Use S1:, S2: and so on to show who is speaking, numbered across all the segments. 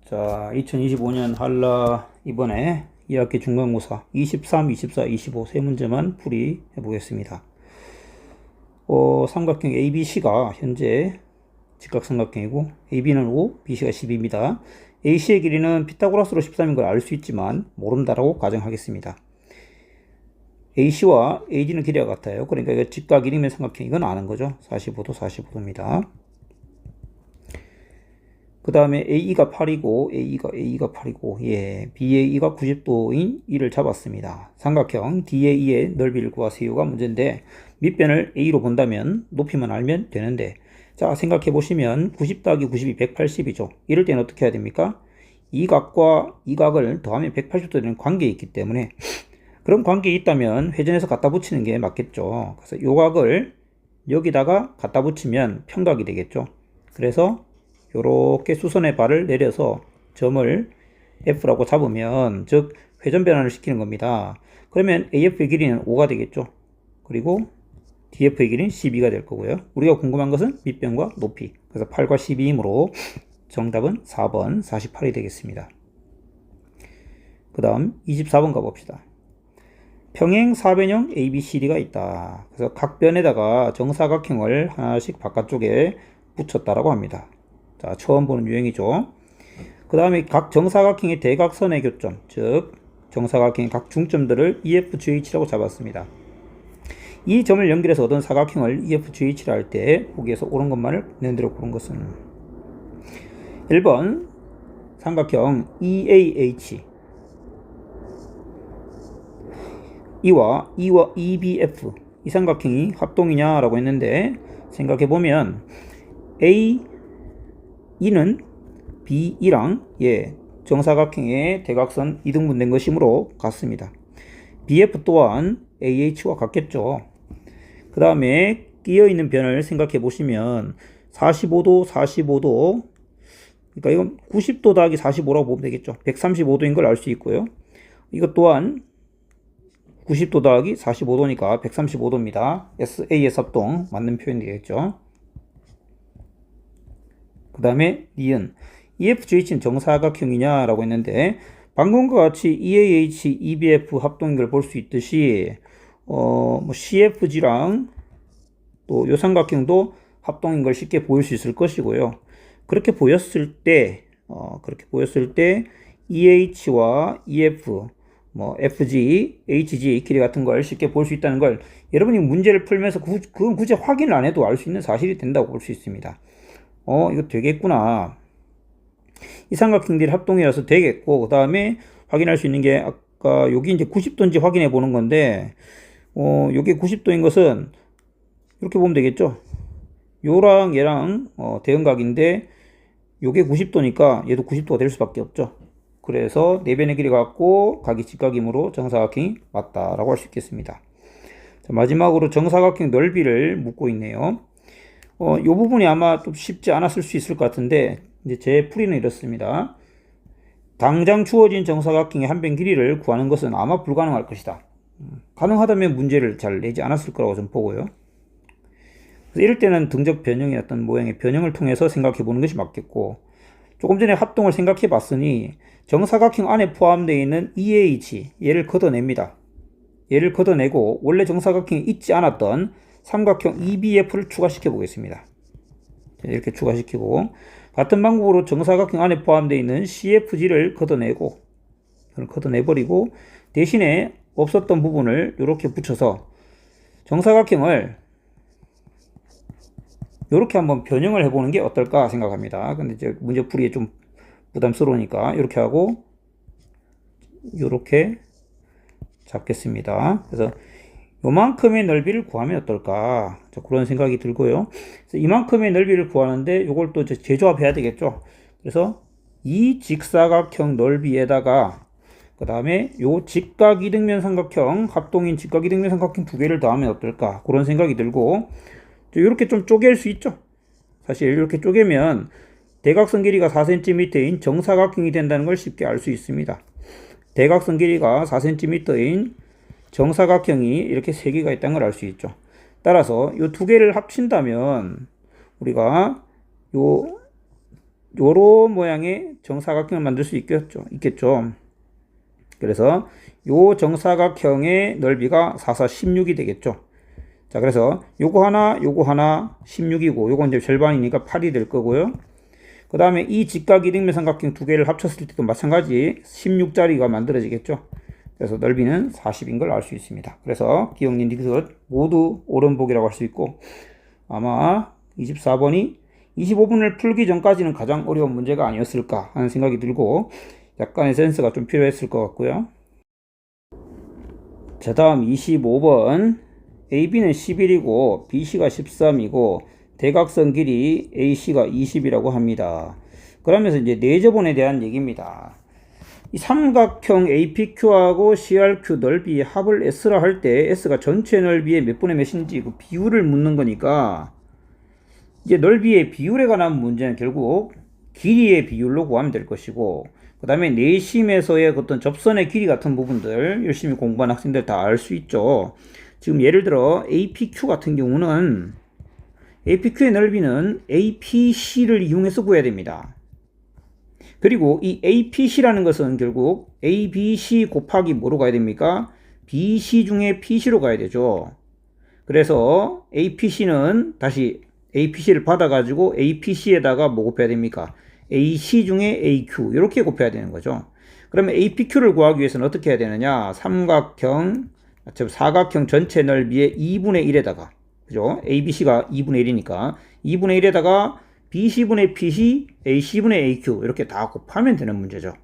S1: 자, 2025년 한라 이번에 2학기 중간고사 23, 24, 25 세 문제만 풀이해 보겠습니다. 삼각형 ABC가 현재 직각삼각형이고 AB는 5, BC가 10입니다. AC의 길이는 피타고라스로 13인 걸 알 수 있지만 모른다라고 가정하겠습니다. AC와 AD는 길이가 같아요. 그러니까 이거 직각 일인면 삼각형 이건 아는 거죠. 45도, 45도입니다. 그 다음에 AE가 8이고 AE가 8이고 BAE가 90도인 E를 잡았습니다. 삼각형 DAE의 넓이를 구하세요가 문제인데 밑변을 A로 본다면 높이만 알면 되는데, 자 생각해 보시면 90 더하기 90이 180이죠. 이럴 때는 어떻게 해야 됩니까? 이 각과 이 각을 더하면 180도 되는 관계에 있기 때문에 그런 관계에 있다면 회전해서 갖다 붙이는 게 맞겠죠. 그래서 이 각을 여기다가 갖다 붙이면 평각이 되겠죠. 그래서 요렇게 수선의 발을 내려서 점을 F라고 잡으면, 즉 회전 변환을 시키는 겁니다. 그러면 AF의 길이는 5가 되겠죠. 그리고 DF의 길이는 12가 될 거고요. 우리가 궁금한 것은 밑변과 높이. 그래서 8과 12이므로 정답은 4번 48이 되겠습니다. 그 다음 24번 가봅시다. 평행 사변형 ABCD가 있다. 그래서 각 변에다가 정사각형을 하나씩 바깥쪽에 붙였다라고 합니다. 자, 처음 보는 유형이죠. 그 다음에 각 정사각형의 대각선의 교점, 즉 정사각형의 각 중점들을 EFGH라고 잡았습니다. 이 점을 연결해서 얻은 사각형을 EFGH라 할 때 보기에서 옳은 것만을 내대로 고른 것은 1번 삼각형 EAH, E와 EBF 이 삼각형이 합동이냐라고 했는데, 생각해보면 E는 BE랑 정사각형의 대각선 이등분된 것이므로 같습니다. BF 또한 AH와 같겠죠. 그 다음에 끼어있는 변을 생각해 보시면 45도, 45도, 그러니까 이건 90도 더하기 45라고 보면 되겠죠. 135도인 걸 알 수 있고요. 이것 또한 90도 더하기 45도니까 135도입니다. SAS 합동 맞는 표현이 되겠죠. 그 다음에 니은 EFGH는 정사각형이냐 라고 했는데, 방금과 같이 EAH, EBF 합동인 걸 볼 수 있듯이 CFG랑 또 요 삼각형도 합동인 걸 쉽게 보일 수 있을 것이고요. 그렇게 보였을 때 EH와 EF, FG, HG 길이 같은 걸 쉽게 볼 수 있다는 걸 여러분이 문제를 풀면서 그건 굳이 확인을 안 해도 알 수 있는 사실이 된다고 볼 수 있습니다. 이거 되겠구나. 이 삼각형들이 합동이라서 되겠고, 그 다음에 확인할 수 있는 게 아까 여기 이제 90도인지 확인해 보는 건데, 요게 90도인 것은 이렇게 보면 되겠죠. 요랑 얘랑 대응각인데 요게 90도니까 얘도 90도가 될 수밖에 없죠. 그래서 내변의 길이가 같고 각이 직각이므로 정사각형이 맞다라고 할 수 있겠습니다. 자, 마지막으로 정사각형 넓이를 묻고 있네요. 이 부분이 아마 좀 쉽지 않았을 수 있을 것 같은데, 이제 제 풀이는 이렇습니다. 당장 주어진 정사각형의 한 변 길이를 구하는 것은 아마 불가능할 것이다. 가능하다면 문제를 잘 내지 않았을 거라고 좀 보고요. 그래서 이럴 때는 등적 변형의 어떤 모양의 변형을 통해서 생각해 보는 것이 맞겠고, 조금 전에 합동을 생각해 봤으니 정사각형 안에 포함되어 있는 EAH 얘를 걷어냅니다. 얘를 걷어내고 원래 정사각형이 있지 않았던 삼각형 EBF를 추가시켜 보겠습니다. 이렇게 추가시키고, 같은 방법으로 정사각형 안에 포함되어 있는 CFG를 걷어내버리고 대신에 없었던 부분을 이렇게 붙여서 정사각형을 이렇게 한번 변형을 해보는 게 어떨까 생각합니다. 근데 이제 문제 풀이에 좀 부담스러우니까 이렇게 하고 이렇게 잡겠습니다. 그래서 요만큼의 넓이를 구하면 어떨까, 그런 생각이 들고요. 그래서 이만큼의 넓이를 구하는데 이걸 또 재조합해야 되겠죠. 그래서 이 직사각형 넓이에다가 그 다음에 요 직각 이등변 삼각형, 합동인 직각 이등변 삼각형 두 개를 더하면 어떨까, 그런 생각이 들고, 이렇게 좀 쪼갤 수 있죠. 사실 이렇게 쪼개면 대각선 길이가 4cm인 정사각형이 된다는 걸 쉽게 알 수 있습니다. 대각선 길이가 4cm인 정사각형이 이렇게 3개가 있다는 걸 알 수 있죠. 따라서 이 두 개를 합친다면 우리가 요 요런 모양의 정사각형을 만들 수 있겠죠. 그래서 요 정사각형의 넓이가 4, 4, 16이 되겠죠. 자, 그래서 요거 하나 16이고, 요건 이제 절반이니까 8이 될 거고요. 그 다음에 이 직각 이등변삼각형 두 개를 합쳤을 때도 마찬가지 16짜리가 만들어지겠죠. 그래서 넓이는 40인 걸 알 수 있습니다. 그래서 기억님 이것 모두 옳은 보기라고 할 수 있고, 아마 24번이 25분을 풀기 전까지는 가장 어려운 문제가 아니었을까 하는 생각이 들고, 약간의 센스가 좀 필요했을 것 같고요. 자, 다음 25번. AB는 11이고 BC가 13이고 대각선 길이 AC가 20이라고 합니다. 그러면서 이제 내저번에 대한 얘기입니다. 이 삼각형 APQ하고 CRQ 넓이 합을 S라 할 때 S가 전체 넓이의 몇 분의 몇인지 그 비율을 묻는 거니까, 이제 넓이의 비율에 관한 문제는 결국 길이의 비율로 구하면 될 것이고, 그 다음에 내심에서의 어떤 접선의 길이 같은 부분들 열심히 공부한 학생들 다 알 수 있죠. 지금 예를 들어 APQ 같은 경우는 APQ의 넓이는 APC를 이용해서 구해야 됩니다. 그리고 이 APC라는 것은 결국 ABC 곱하기 뭐로 가야 됩니까? BC 중에 PC로 가야 되죠. 그래서 APC는 다시 APC를 받아가지고 APC에다가 뭐 곱해야 됩니까? AC 중에 AQ 이렇게 곱해야 되는 거죠. 그러면 APQ를 구하기 위해서는 어떻게 해야 되느냐? 사각형 전체 넓이의 2분의 1에다가, 그죠? ABC가 2분의 1이니까 2분의 1에다가 BC분의 PC, AC분의 AQ 이렇게 다 곱하면 되는 문제죠.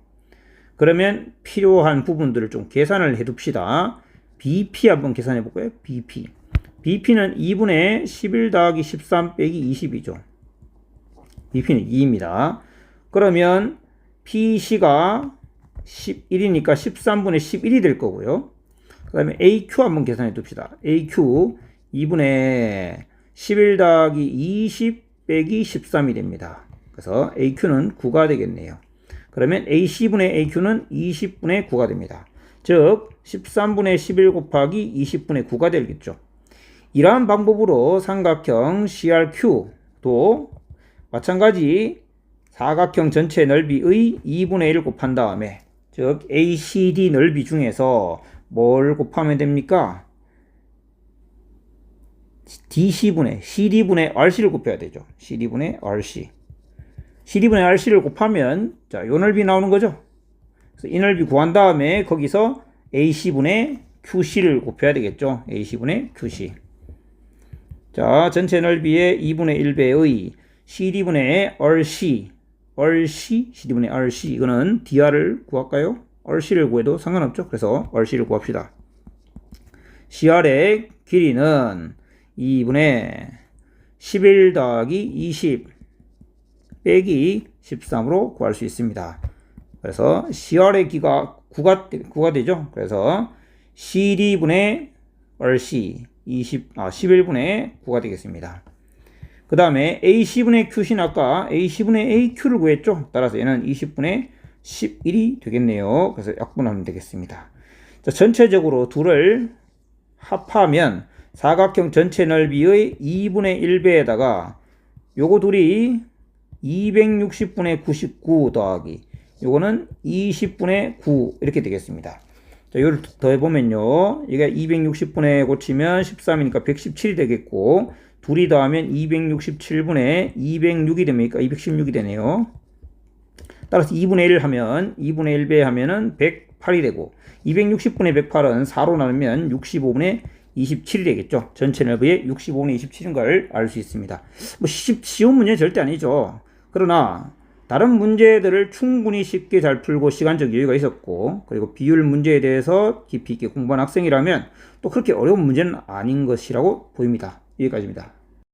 S1: 그러면 필요한 부분들을 좀 계산을 해 둡시다. BP 한번 계산해 볼까요? BP는 2분의 11 더하기 13 빼기 20이죠. BP는 2입니다. 그러면 PC가 11이니까 13분의 11이 될 거고요. 그 다음에 AQ 한번 계산해 둡시다. AQ 2분의 11 더하기 20 빼기 13이 됩니다. 그래서 AQ는 9가 되겠네요. 그러면 AC분의 AQ는 20분의 9가 됩니다. 즉 13분의 11 곱하기 20분의 9가 되겠죠. 이러한 방법으로 삼각형 CRQ도 마찬가지 사각형 전체 넓이의 2분의 1 곱한 다음에, 즉 ACD 넓이 중에서 뭘 곱하면 됩니까? CD분의 RC를 곱해야 되죠. CD분의 RC. CD분의 RC를 곱하면, 자, 요 넓이 나오는 거죠. 그래서 이 넓이 구한 다음에 거기서 AC분의 QC를 곱해야 되겠죠. AC분의 QC. 자, 전체 넓이의 2분의 1배의 CD분의 RC. CD분의 RC. 이거는 DR을 구할까요? RC를 구해도 상관없죠. 그래서 RC를 구합시다. CR의 길이는 2분의 11 더하기 20 빼기 13으로 구할 수 있습니다. 그래서 CR의 길이가 9가 되죠. 그래서 CD분의 RC 11분의 9가 되겠습니다. 그 다음에 AC분의 QC는 아까 AC분의 AQ를 구했죠. 따라서 얘는 20분의 11이 되겠네요. 그래서 약분하면 되겠습니다. 자, 전체적으로 둘을 합하면 사각형 전체 넓이의 2분의 1배에다가 요거 둘이 260분의 99 더하기 요거는 20분의 9 이렇게 되겠습니다. 자, 이걸 더해보면요, 이게 260분에 고치면 13이니까 117이 되겠고, 둘이 더하면 267분에 206이 됩니까? 216이 되네요. 따라서 2분의 1 하면 2분의 1배 하면은 108이 되고, 260분의 108은 4로 나누면 65분의 27이 되겠죠. 전체 넓이의 65분의 27인 걸 알 수 있습니다. 뭐 쉬운 문제는 절대 아니죠. 그러나 다른 문제들을 충분히 쉽게 잘 풀고 시간적 여유가 있었고, 그리고 비율 문제에 대해서 깊이 있게 공부한 학생이라면 또 그렇게 어려운 문제는 아닌 것이라고 보입니다. 여기까지입니다.